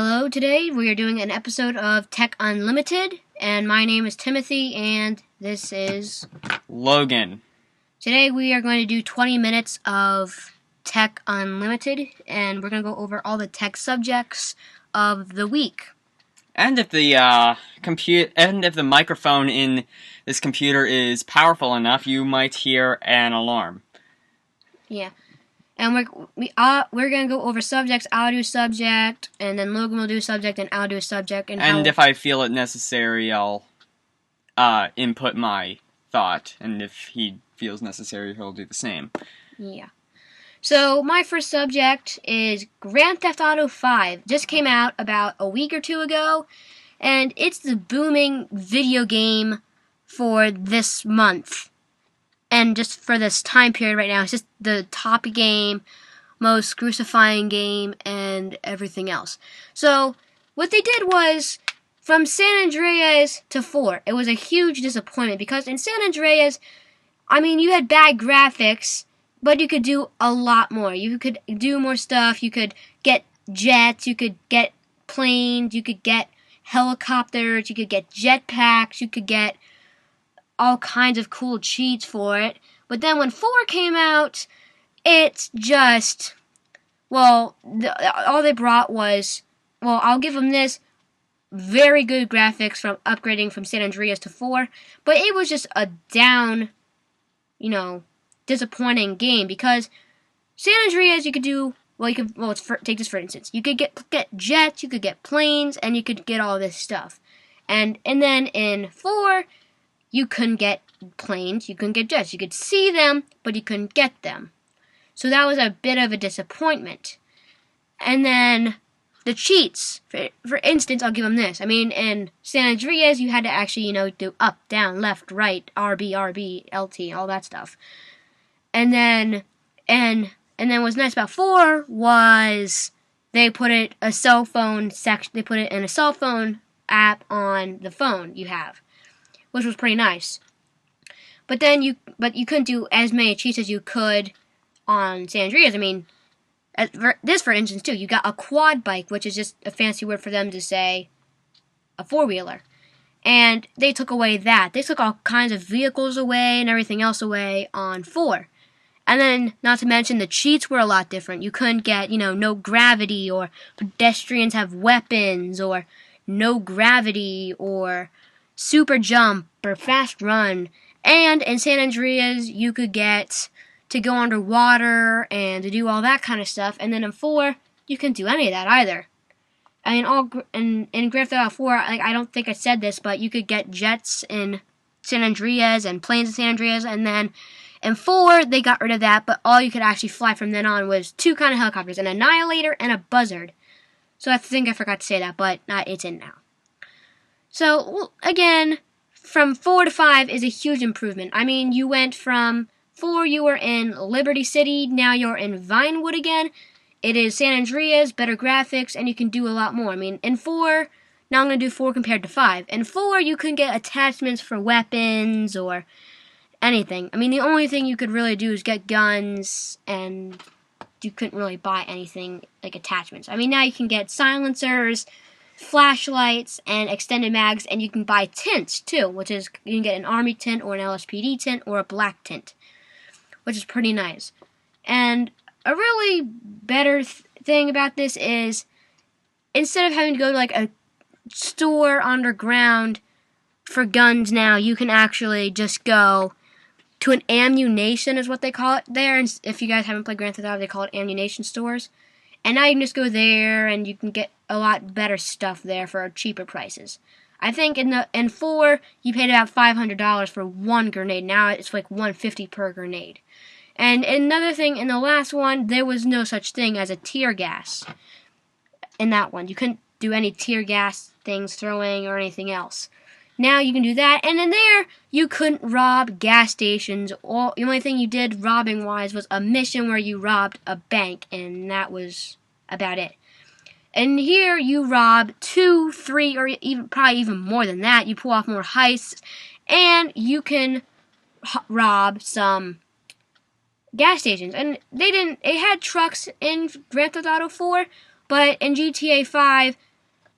Hello, today we are doing an episode of Tech Unlimited, and my name is Timothy, and this is Logan. Today we are going to do 20 minutes of Tech Unlimited, and we're going to go over all the tech subjects of the week. And if the microphone in this computer is powerful enough, you might hear an alarm. Yeah. And we're going to go over subjects. I'll do subject, and then Logan will do subject, and I'll do subject. And if I feel it necessary, I'll input my thought. And if he feels necessary, he'll do the same. Yeah. So my first subject is Grand Theft Auto 5. Just came out about a week or two ago, and it's the booming video game for this month. And just for this time period right now, it's just the top game, most crucifying game, and everything else. So, what they did was, from San Andreas to 4, it was a huge disappointment, because in San Andreas, I mean, you had bad graphics, but you could do a lot more. You could do more stuff, you could get jets, you could get planes, you could get helicopters, you could get jetpacks, you could get all kinds of cool cheats for it. But then when 4 came out, it's just, all they brought was, I'll give them this, very good graphics from upgrading from San Andreas to 4, but it was just a down, disappointing game, because San Andreas you could do, take this for instance, you could get jets, you could get planes, and you could get all this stuff. And then in 4, you couldn't get planes, you couldn't get jets. You could see them, but you couldn't get them. So that was a bit of a disappointment. And then the cheats. For instance, I'll give them this. I mean, in San Andreas, you had to actually, do up, down, left, right, RB, LT, all that stuff. And then what's nice about 4 was they put it in a cell phone app on the phone you have, which was pretty nice. But you couldn't do as many cheats as you could on San Andreas. I mean, for instance, too, you got a quad bike, which is just a fancy word for them to say a four-wheeler. And they took away that. They took all kinds of vehicles away and everything else away on 4. And then, not to mention, the cheats were a lot different. You couldn't get, no gravity, or pedestrians have weapons, or no gravity, or super jump, or fast run. And in San Andreas, you could get to go underwater and to do all that kind of stuff. And then in 4, you couldn't do any of that either. I mean, in Grand Theft Auto 4, I don't think I said this, but you could get jets in San Andreas and planes in San Andreas. And then in 4, they got rid of that, but all you could actually fly from then on was 2 kind of helicopters, an Annihilator and a Buzzard. So I think I forgot to say that, but it's in now. So, again, from 4 to 5 is a huge improvement. I mean, you went from 4, you were in Liberty City, now you're in Vinewood again. It is San Andreas, better graphics, and you can do a lot more. I mean, in 4, now I'm going to do 4 compared to 5. In 4, you couldn't get attachments for weapons or anything. I mean, the only thing you could really do is get guns, and you couldn't really buy anything like attachments. I mean, now you can get silencers, flashlights, and extended mags, and you can buy tints too, which is, you can get an army tint or an LSPD tint or a black tint, which is pretty nice. And a really better thing about this is, instead of having to go to like a store underground for guns now, you can actually just go to an ammunition, is what they call it there. And if you guys haven't played Grand Theft Auto, they call it ammunition stores. And now you can just go there, and you can get a lot better stuff there for cheaper prices. I think in 4, you paid about $500 for one grenade. Now it's like $150 per grenade. And another thing, in the last one, there was no such thing as a tear gas. In that one, you couldn't do any tear gas things, throwing, or anything else. Now you can do that, and in there, you couldn't rob gas stations. The only thing you did robbing-wise was a mission where you robbed a bank, and that was about it. And here, you rob 2, 3, or probably even more than that. You pull off more heists, and you can rob some gas stations. And it had trucks in Grand Theft Auto 4, but in GTA 5,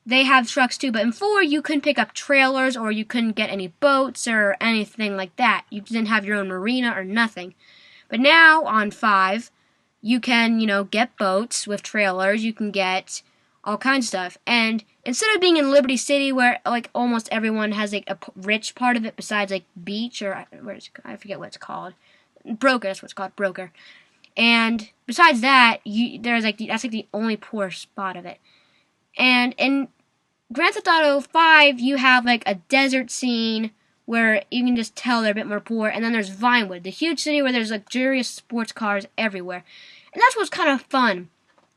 they have trucks too, but in 4 you couldn't pick up trailers or you couldn't get any boats or anything like that. You didn't have your own marina or nothing. But now on 5, you can, get boats with trailers, you can get all kinds of stuff. And instead of being in Liberty City where like almost everyone has like a rich part of it besides like beach or I forget what it's called. Broker, that's what it's called, Broker. And besides that, that's like the only poor spot of it. And in Grand Theft Auto 5, you have like a desert scene where you can just tell they're a bit more poor. And then there's Vinewood, the huge city where there's luxurious sports cars everywhere. And that's what's kind of fun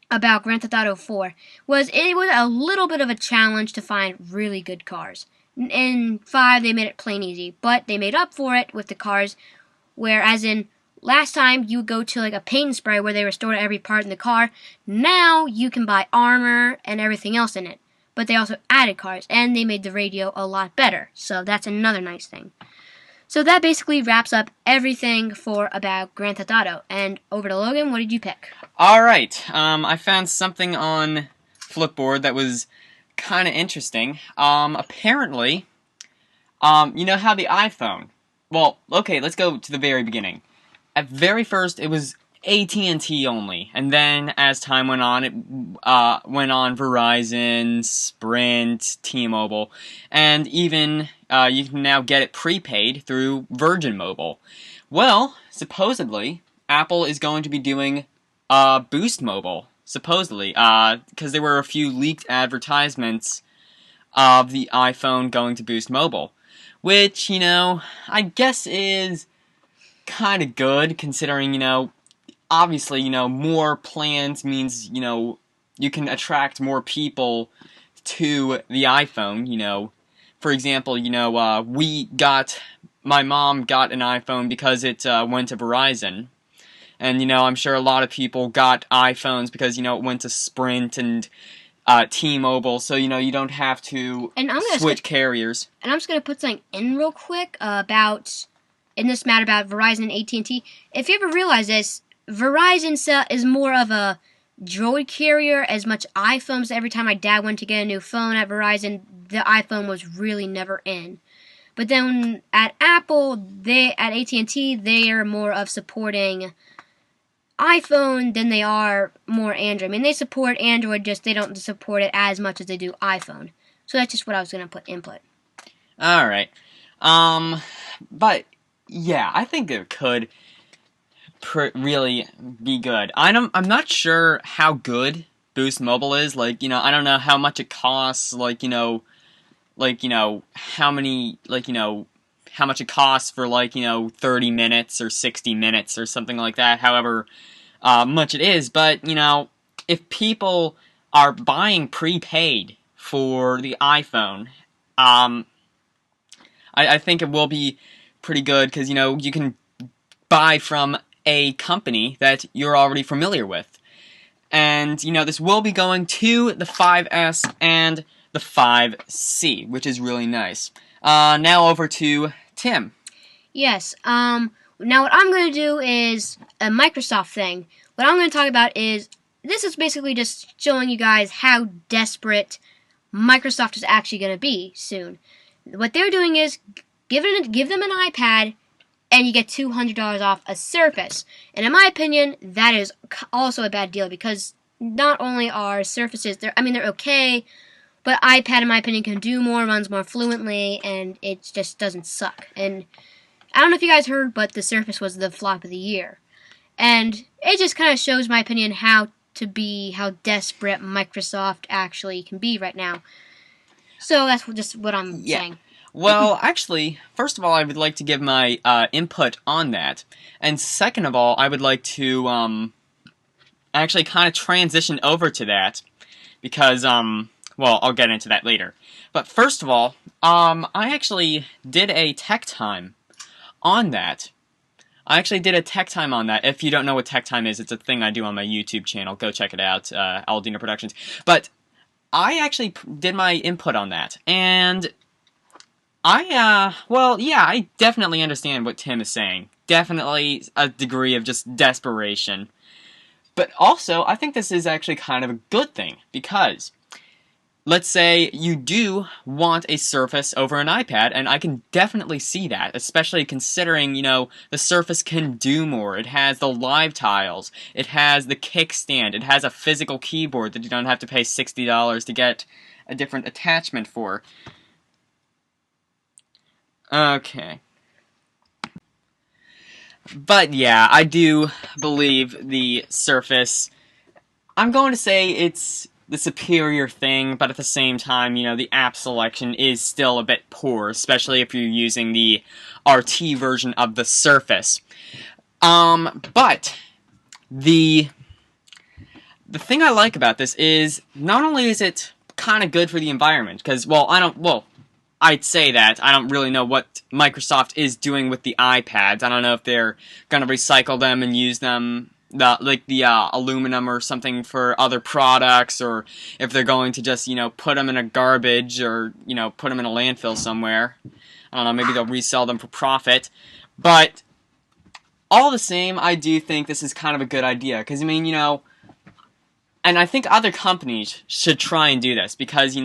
about Grand Theft Auto 4, was it was a little bit of a challenge to find really good cars. In 5, they made it plain easy, but they made up for it with the cars, whereas in last time you would go to like a paint and spray where they restored every part in the car. Now you can buy armor and everything else in it. But they also added cars, and they made the radio a lot better. So that's another nice thing. So that basically wraps up everything for about Grand Theft Auto. And over to Logan, what did you pick? Alright, I found something on Flipboard that was kind of interesting. Apparently, you know how the iPhone... Well, okay, let's go to the very beginning. At very first, it was AT&T only, and then as time went on, it went on Verizon, Sprint, T-Mobile, and even you can now get it prepaid through Virgin Mobile. Well, supposedly, Apple is going to be doing Boost Mobile, supposedly, because there were a few leaked advertisements of the iPhone going to Boost Mobile, which, I guess is kind of good, considering, obviously, more plans means, you can attract more people to the iPhone, For example, my mom got an iPhone because it went to Verizon. And, I'm sure a lot of people got iPhones because, it went to Sprint and T-Mobile, so, you don't have to switch carriers. And I'm just going to put something in real quick in this matter about Verizon and AT&T. If you ever realize this, Verizon is more of a Droid carrier as much iPhones. Every time my dad went to get a new phone at Verizon, the iPhone was really never in. But then at Apple, at AT&T, they are more of supporting iPhone than they are more Android. I mean, they support Android, just they don't support it as much as they do iPhone. So that's just what I was going to put input. Alright. But, yeah, I think it could really be good. I'm not sure how good Boost Mobile is. I don't know how much it costs. How much it costs for 30 minutes or 60 minutes or something like that. However much it is, but if people are buying prepaid for the iPhone, I think it will be pretty good because you can buy from a company that you're already familiar with. And, this will be going to the 5S and the 5C, which is really nice. Now over to Tim. Yes, now what I'm going to do is a Microsoft thing. What I'm going to talk about is, this is basically just showing you guys how desperate Microsoft is actually going to be soon. What they're doing is, give them an iPad, and you get $200 off a Surface. And in my opinion, that is also a bad deal, because not only are Surfaces, they're okay, but iPad, in my opinion, can do more, runs more fluently, and it just doesn't suck. And I don't know if you guys heard, but the Surface was the flop of the year. And it just kind of shows, my opinion, how desperate Microsoft actually can be right now. So that's just what I'm saying. Well, actually, first of all, I would like to give my input on that. And second of all, I would like to actually kind of transition over to that. Because, well, I'll get into that later. But first of all, I actually did a tech time on that. If you don't know what tech time is, it's a thing I do on my YouTube channel. Go check it out, Aldina Productions. But I actually did my input on that. And I definitely understand what Tim is saying. Definitely a degree of just desperation. But also, I think this is actually kind of a good thing, because let's say you do want a Surface over an iPad, and I can definitely see that, especially considering, the Surface can do more. It has the live tiles, it has the kickstand, it has a physical keyboard that you don't have to pay $60 to get a different attachment for. Okay. But yeah, I do believe the Surface, I'm going to say it's the superior thing, but at the same time, the app selection is still a bit poor, especially if you're using the RT version of the Surface. But the thing I like about this is not only is it kind of good for the environment, because, I'd say that. I don't really know what Microsoft is doing with the iPads. I don't know if they're going to recycle them and use them, the aluminum or something for other products, or if they're going to just, put them in a garbage or, put them in a landfill somewhere. I don't know, maybe they'll resell them for profit. But all the same, I do think this is kind of a good idea. Because, and I think other companies should try and do this. Because,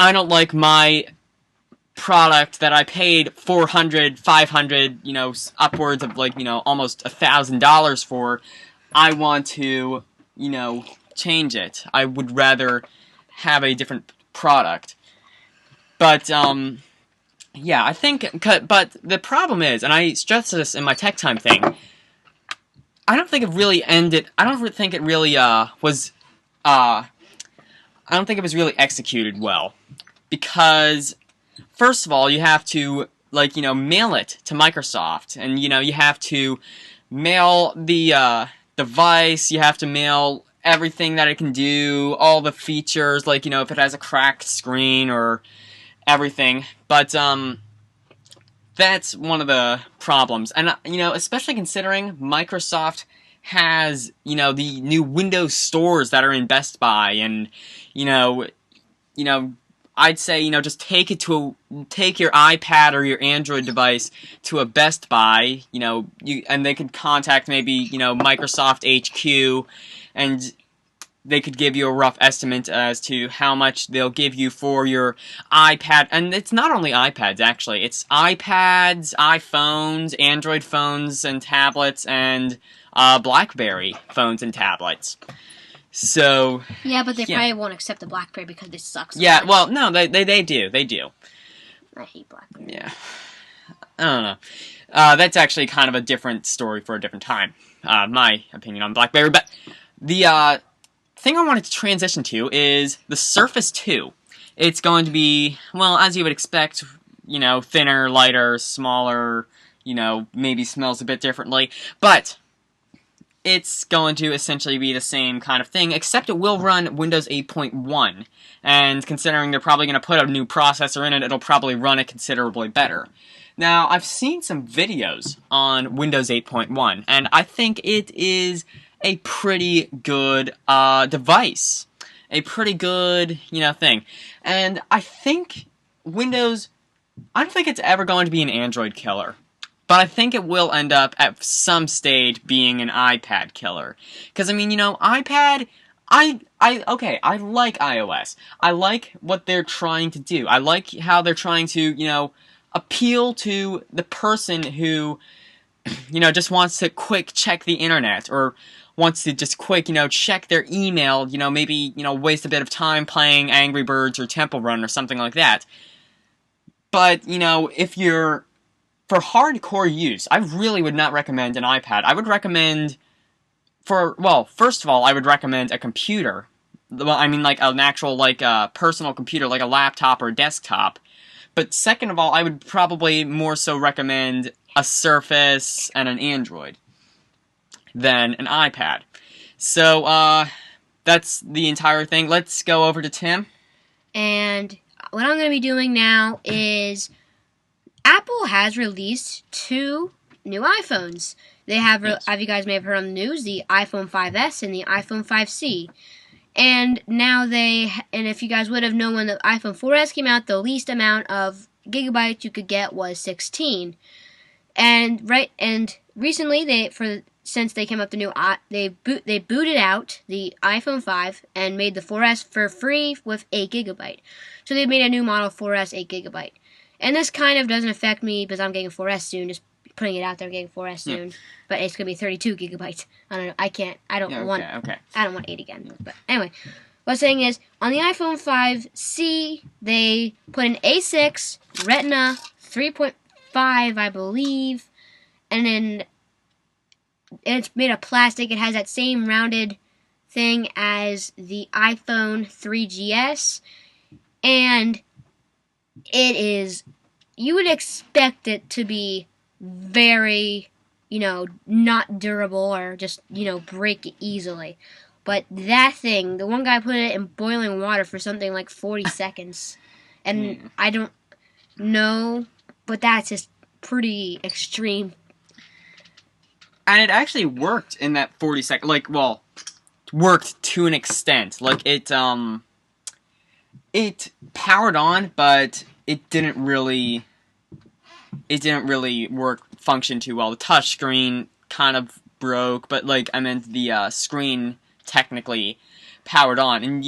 I don't like my product that I paid $400, $500, upwards of almost $1,000 for. I want to, change it. I would rather have a different product. But, yeah, I think, but the problem is, and I stressed this in my Tech Time thing, I don't think it really ended, I don't think it really, I don't think it was really executed well. Because, first of all, you have to, mail it to Microsoft. And, you have to mail the device, you have to mail everything that it can do, all the features, if it has a cracked screen or everything. But, that's one of the problems. And, especially considering Microsoft has, the new Windows stores that are in Best Buy, and, I'd say, just take your iPad or your Android device to a Best Buy, and they could contact maybe, Microsoft HQ, and they could give you a rough estimate as to how much they'll give you for your iPad. And it's not only iPads, actually. It's iPads, iPhones, Android phones and tablets, and BlackBerry phones and tablets. So yeah, but they probably won't accept the BlackBerry because it sucks. Yeah, well, no, they do. They do. I hate BlackBerry. Yeah. I don't know. That's actually kind of a different story for a different time. My opinion on BlackBerry. But the thing I wanted to transition to is the Surface 2. It's going to be, well, as you would expect, thinner, lighter, smaller, maybe smells a bit differently. But it's going to essentially be the same kind of thing, except it will run Windows 8.1. And considering they're probably going to put a new processor in it, it'll probably run it considerably better. Now, I've seen some videos on Windows 8.1, and I think it is a pretty good device. A pretty good, thing. And I think Windows, I don't think it's ever going to be an Android killer. But I think it will end up at some stage being an iPad killer. Because, iPad, I like iOS. I like what they're trying to do. I like how they're trying to, appeal to the person who, just wants to quick check the internet, or wants to just quick, check their email, maybe, waste a bit of time playing Angry Birds or Temple Run or something like that. But, if you're for hardcore use, I really would not recommend an iPad. I would recommend, first of all, I would recommend a computer. Well, like an actual, personal computer, like a laptop or a desktop. But second of all, I would probably more so recommend a Surface and an Android than an iPad. So, that's the entire thing. Let's go over to Tim. And what I'm going to be doing now is Apple has released 2 new iPhones. They have, as you guys may have heard on the news, the iPhone 5S and the iPhone 5C. And now and if you guys would have known when the iPhone 4S came out, the least amount of gigabytes you could get was 16. And recently, since they came up the new they booted out the iPhone 5 and made the 4S for free with 8 GB. So they made a new model 4S 8 GB. And this kind of doesn't affect me because I'm getting a 4S soon. Just putting it out there, I'm getting a 4S soon. But it's gonna be 32 GB. I don't know. I don't want 8 again. But anyway, what I'm saying is on the iPhone 5C they put an A6 Retina 3.5, I believe, and then it's made of plastic. It has that same rounded thing as the iPhone 3GS, and it is, you would expect it to be very, not durable or just, break easily. But that thing, the one guy put it in boiling water for something like 40 seconds. And I don't know, but that's just pretty extreme. And it actually worked in that 40 seconds. Worked to an extent. It powered on, but it didn't really function too well. The touch screen kind of broke, but the screen technically powered on. And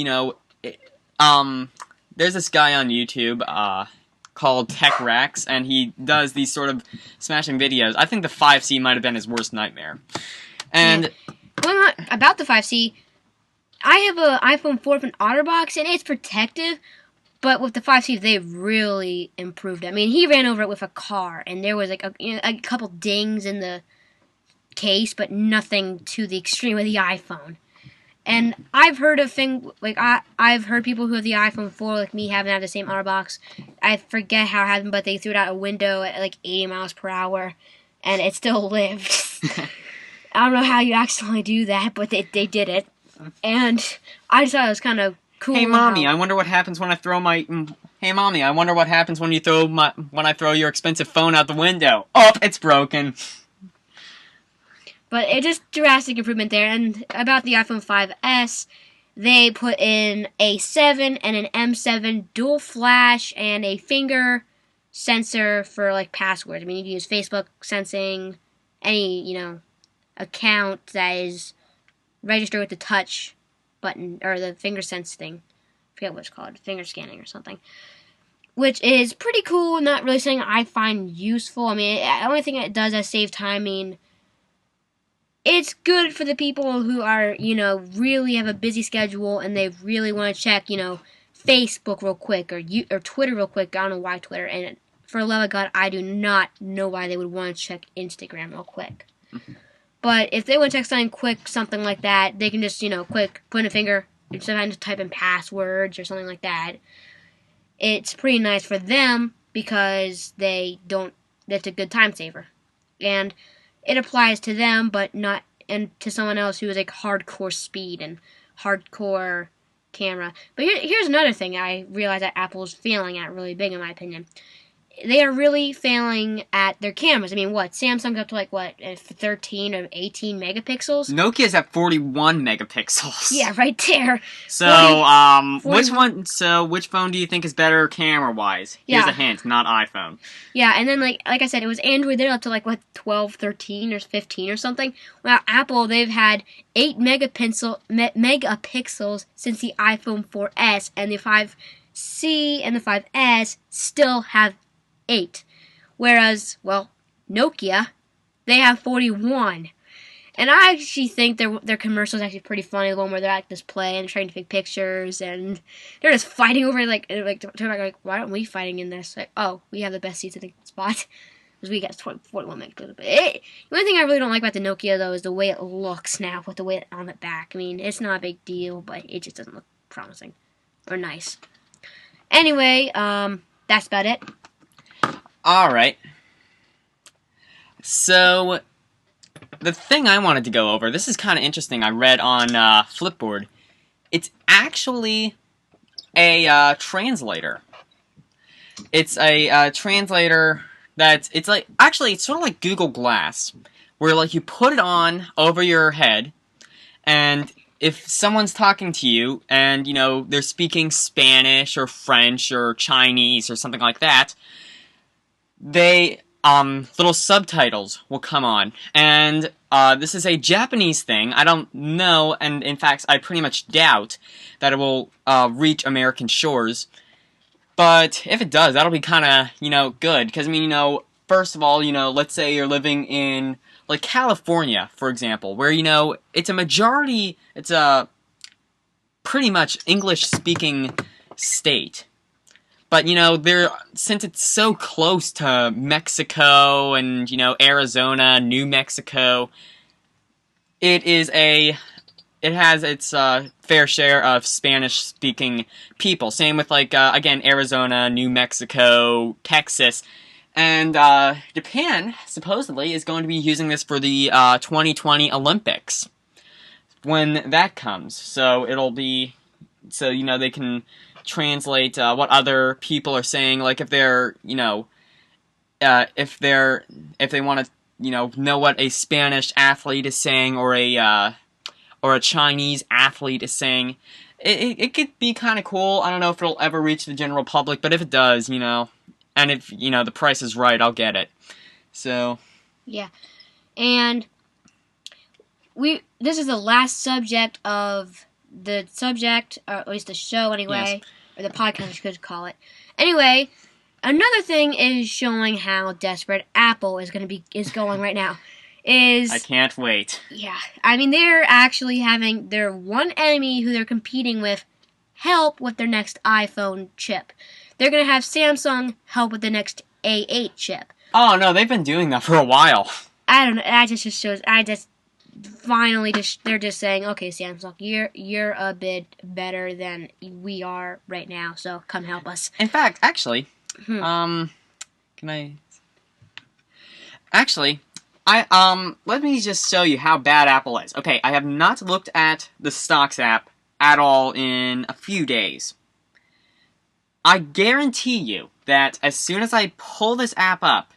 there's this guy on YouTube called TechRex, and he does these sort of smashing videos. I think the 5C might have been his worst nightmare. And about the 5C, I have an iPhone 4 from OtterBox, and it's protective, but with the 5C, they really improved it. I mean, he ran over it with a car, and there was a couple dings in the case, but nothing to the extreme of the iPhone. And I've heard of I've heard people who have the iPhone 4, like me, having had the same OtterBox. I forget how it happened, but they threw it out a window at 80 miles per hour, and it still lived. I don't know how you accidentally do that, but they did it. And I just thought it was kind of cool. Hey, Mommy, I wonder what happens when I throw my... Hey, Mommy, I wonder what happens when I throw your expensive phone out the window. Oh, it's broken. But it's just drastic improvement there. And about the iPhone 5S, they put in a 7 and an M7 dual flash and a finger sensor for passwords. I mean, you can use Facebook sensing, any, account that is registered with the touch button or the finger sense thing. I forget what it's called, finger scanning or something. Which is pretty cool, not really something I find useful. I mean, the only thing it does is save time. I mean, it's good for the people who are, really have a busy schedule and they really want to check, Facebook real quick or Twitter real quick. I don't know why Twitter. And for the love of God, I do not know why they would want to check Instagram real quick. But if they want to check something quick, something like that, they can just, quick put in a finger instead of having to type in passwords or something like that. It's pretty nice for them because that's a good time saver. And it applies to them, but not to someone else who is hardcore speed and hardcore camera. But here's another thing I realize that Apple's failing at really big, in my opinion. They are really failing at their cameras. I mean, Samsung's up to 13 or 18 megapixels? Nokia's at 41 megapixels. Yeah, right there. So, which phone do you think is better camera-wise? Here's a hint, not iPhone. Yeah, and then, like I said, it was Android. They're up to, 12, 13, or 15 or something. Well, Apple, they've had 8 megapixels since the iPhone 4S, and the 5C and the 5S still have 8. Whereas, Nokia, they have 41. And I actually think their commercial is actually pretty funny. The one where they're at this play and trying to take pictures, and they're just fighting over why aren't we fighting in this? We have the best seats in the spot because we got 41 megapixels. But the only thing I really don't like about the Nokia though is the way it looks now with the way it's on the back. I mean, it's not a big deal, but it just doesn't look promising or nice. Anyway, that's about it. Alright. So, the thing I wanted to go over, this is kind of interesting, I read on Flipboard. It's actually a translator. It's a translator that's, it's sort of like Google Glass, where you put it on over your head, and if someone's talking to you, and, they're speaking Spanish, or French, or Chinese, or something like that, little subtitles will come on, and this is a Japanese thing. I don't know, and in fact, I pretty much doubt that it will reach American shores. But if it does, that'll be kind of, good, because, I mean, first of all, let's say you're living in, like, California, for example, where, it's a pretty much English-speaking state. But, since it's so close to Mexico and, Arizona, New Mexico, it has its fair share of Spanish-speaking people. Same with, like, again, Arizona, New Mexico, Texas. And Japan, supposedly, is going to be using this for the 2020 Olympics when that comes. So they can translate what other people are saying. Like, if they're, if they want to, know what a Spanish athlete is saying or a Chinese athlete is saying, it could be kind of cool. I don't know if it'll ever reach the general public, but if it does, and if, the price is right, I'll get it. So. Yeah. And this is the last subject of the subject, or at least the show anyway, yes. Or the podcast, you could call it. Anyway, another thing is showing how desperate Apple is going right now. I can't wait. Yeah. I mean, they're actually having their one enemy who they're competing with help with their next iPhone chip. They're going to have Samsung help with the next A8 chip. Oh, no, they've been doing that for a while. I don't know. They're just saying, okay, Samsung, you're a bit better than we are right now, so come help us. In fact, actually, let me just show you how bad Apple is. Okay, I have not looked at the stocks app at all in a few days. I guarantee you that as soon as I pull this app up,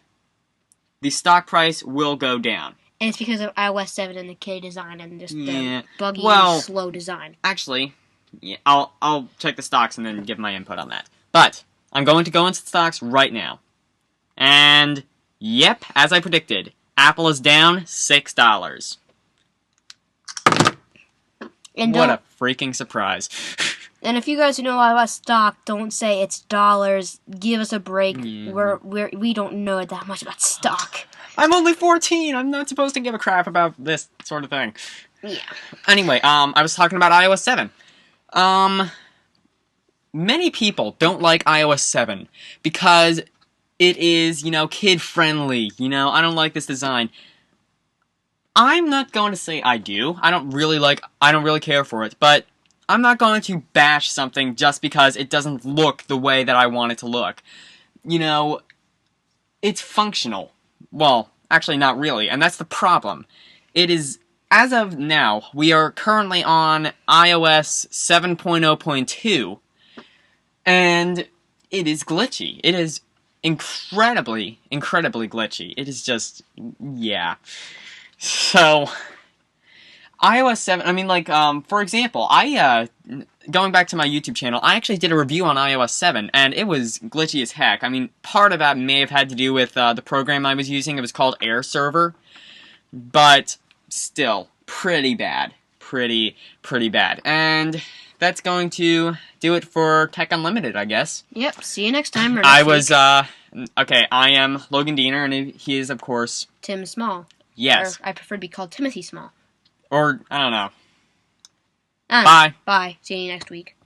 the stock price will go down. And it's because of iOS 7 and the kitty design and just the buggy, slow design. Actually, yeah, I'll check the stocks and then give my input on that. But I'm going to go into the stocks right now. And, yep, as I predicted, Apple is down $6. What a freaking surprise. And if you guys who know about stock, don't say it's dollars. Give us a break. Yeah. We don't know that much about stock. I'm only 14. I'm not supposed to give a crap about this sort of thing. Yeah. Anyway, I was talking about iOS 7. Many people don't like iOS 7 because it is, kid-friendly. I don't like this design. I'm not going to say I do. I don't really care for it, but I'm not going to bash something just because it doesn't look the way that I want it to look. It's functional. Well, actually not really, and that's the problem. It is, as of now, we are currently on iOS 7.0.2, and it is glitchy. It is incredibly, incredibly glitchy. It is just, yeah. So, iOS 7, for example, going back to my YouTube channel, I actually did a review on iOS 7, and it was glitchy as heck. Part of that may have had to do with the program I was using. It was called Air Server, but still, pretty bad. Pretty bad. And that's going to do it for Tech Unlimited, I guess. Yep, see you next time. Okay, I am Logan Diener, and he is, of course... Tim Small. Yes. Or I prefer to be called Timothy Small. Or, I don't know. Bye. Bye. See you next week.